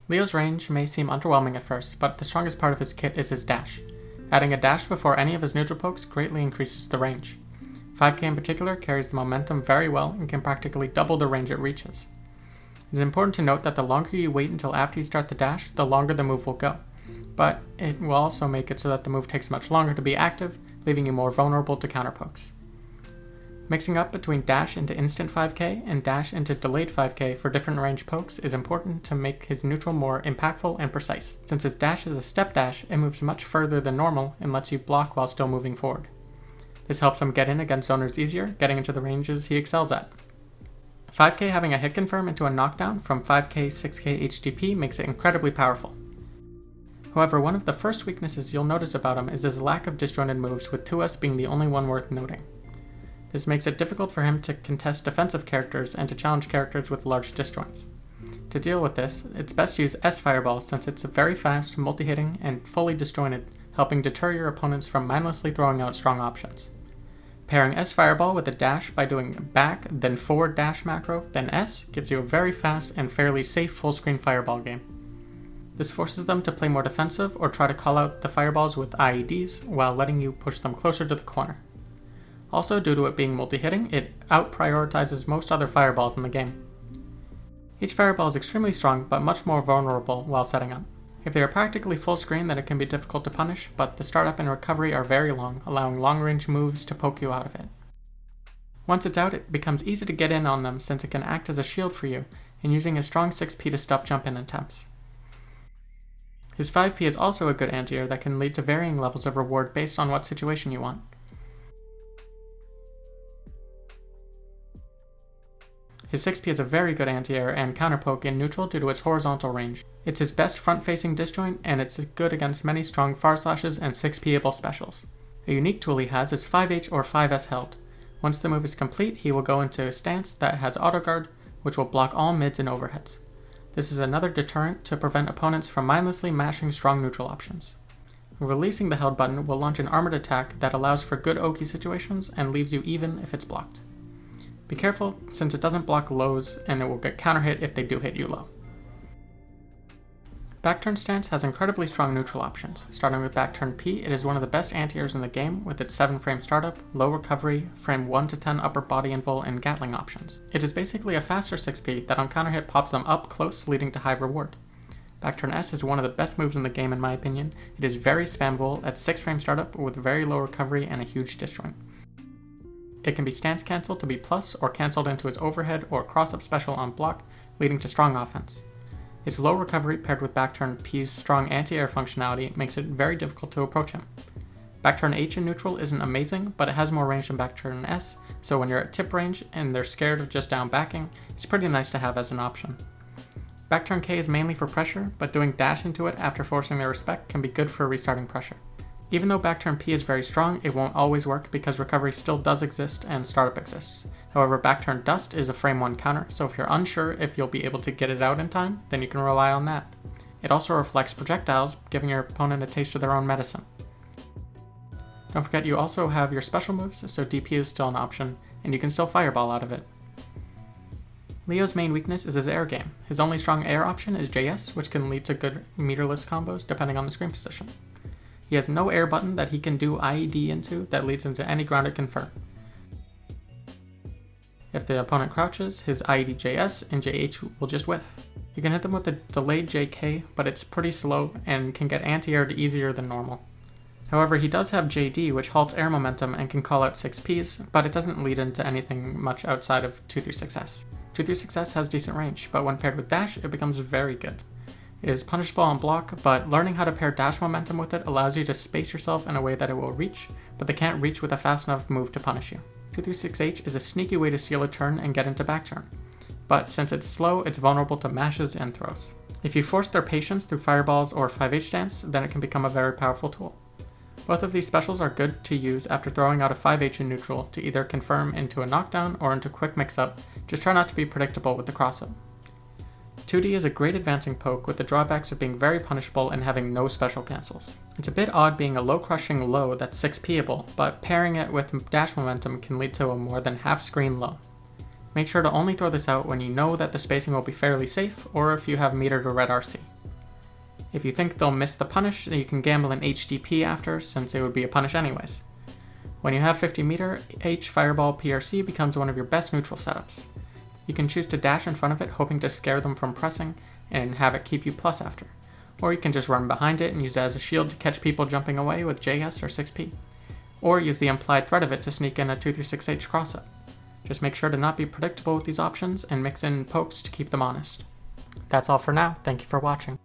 Leo's range may seem underwhelming at first, but the strongest part of his kit is his dash. Adding a dash before any of his neutral pokes greatly increases the range. 5k in particular carries the momentum very well and can practically double the range it reaches. It is important to note that the longer you wait until after you start the dash, the longer the move will go, but it will also make it so that the move takes much longer to be active, leaving you more vulnerable to counter pokes. Mixing up between dash into instant 5k and dash into delayed 5k for different range pokes is important to make his neutral more impactful and precise. Since his dash is a step dash, it moves much further than normal and lets you block while still moving forward. This helps him get in against zoners easier, getting into the ranges he excels at. 5k having a hit confirm into a knockdown from 5k 6k HDP makes it incredibly powerful. However, one of the first weaknesses you'll notice about him is his lack of disjointed moves, with 2S being the only one worth noting. This makes it difficult for him to contest defensive characters and to challenge characters with large disjoints. To deal with this, it's best to use S Fireball since it's very fast, multi-hitting, and fully disjointed, helping deter your opponents from mindlessly throwing out strong options. Pairing S Fireball with a dash by doing back, then forward dash macro, then S, gives you a very fast and fairly safe full-screen Fireball game. This forces them to play more defensive or try to call out the Fireballs with IEDs while letting you push them closer to the corner. Also, due to it being multi-hitting, it out-prioritizes most other Fireballs in the game. Each Fireball is extremely strong, but much more vulnerable while setting up. If they are practically full screen, then it can be difficult to punish, but the startup and recovery are very long, allowing long-range moves to poke you out of it. Once it's out, it becomes easy to get in on them since it can act as a shield for you, and using a strong 6p to stuff jump-in attempts. His 5p is also a good anti-air that can lead to varying levels of reward based on what situation you want. His 6p is a very good anti-air and counterpoke in neutral due to its horizontal range. It's his best front-facing disjoint, and it's good against many strong far slashes and 6p-able specials. A unique tool he has is 5H or 5S held. Once the move is complete, he will go into a stance that has autoguard, which will block all mids and overheads. This is another deterrent to prevent opponents from mindlessly mashing strong neutral options. Releasing the held button will launch an armored attack that allows for good Oki situations and leaves you even if it's blocked. Be careful, since it doesn't block lows and it will get counter hit if they do hit you low. Backturn stance has incredibly strong neutral options. Starting with Backturn P, it is one of the best anti-airs in the game with its 7-frame startup, low recovery, frame 1 to 10 upper body invul, and Gatling options. It is basically a faster 6p that on counter hit pops them up close, leading to high reward. Backturn S is one of the best moves in the game in my opinion. It is very spammable at 6-frame startup with very low recovery and a huge disjoint. It can be stance cancelled to be plus or cancelled into its overhead or cross-up special on block, leading to strong offense. Its low recovery paired with Backturn P's strong anti-air functionality makes it very difficult to approach him. Backturn H in neutral isn't amazing, but it has more range than Backturn S, so when you're at tip range and they're scared of just down backing, it's pretty nice to have as an option. Backturn K is mainly for pressure, but doing dash into it after forcing their respect can be good for restarting pressure. Even though Backturn P is very strong, it won't always work because recovery still does exist and startup exists. However, Backturn Dust is a frame 1 counter, so if you're unsure if you'll be able to get it out in time, then you can rely on that. It also reflects projectiles, giving your opponent a taste of their own medicine. Don't forget you also have your special moves, so DP is still an option, and you can still Fireball out of it. Leo's main weakness is his air game. His only strong air option is JS, which can lead to good meterless combos depending on the screen position. He has no air button that he can do IED into that leads into any grounded confirm. If the opponent crouches, his IED JS and JH will just whiff. You can hit them with a delayed JK, but it's pretty slow and can get anti-aired easier than normal. However, he does have JD, which halts air momentum and can call out 6Ps, but it doesn't lead into anything much outside of 236S. 236S has decent range, but when paired with dash, it becomes very good. It is punishable on block, but learning how to pair dash momentum with it allows you to space yourself in a way that it will reach, but they can't reach with a fast enough move to punish you. 236H is a sneaky way to steal a turn and get into Backturn, but since it's slow, it's vulnerable to mashes and throws. If you force their patience through Fireballs or 5H stance, then it can become a very powerful tool. Both of these specials are good to use after throwing out a 5H in neutral to either confirm into a knockdown or into quick mix-up. Just try not to be predictable with the cross-up. 2D is a great advancing poke with the drawbacks of being very punishable and having no special cancels. It's a bit odd being a low crushing low that's 6P-able, but pairing it with dash momentum can lead to a more than half screen low. Make sure to only throw this out when you know that the spacing will be fairly safe or if you have meter to red RC. If you think they'll miss the punish, then you can gamble an HDP after, since it would be a punish anyways. When you have 50 meter, H Fireball PRC becomes one of your best neutral setups. You can choose to dash in front of it, hoping to scare them from pressing, and have it keep you plus after. Or you can just run behind it and use it as a shield to catch people jumping away with JS or 6P. Or use the implied threat of it to sneak in a 236H cross-up. Just make sure to not be predictable with these options and mix in pokes to keep them honest. That's all for now, thank you for watching.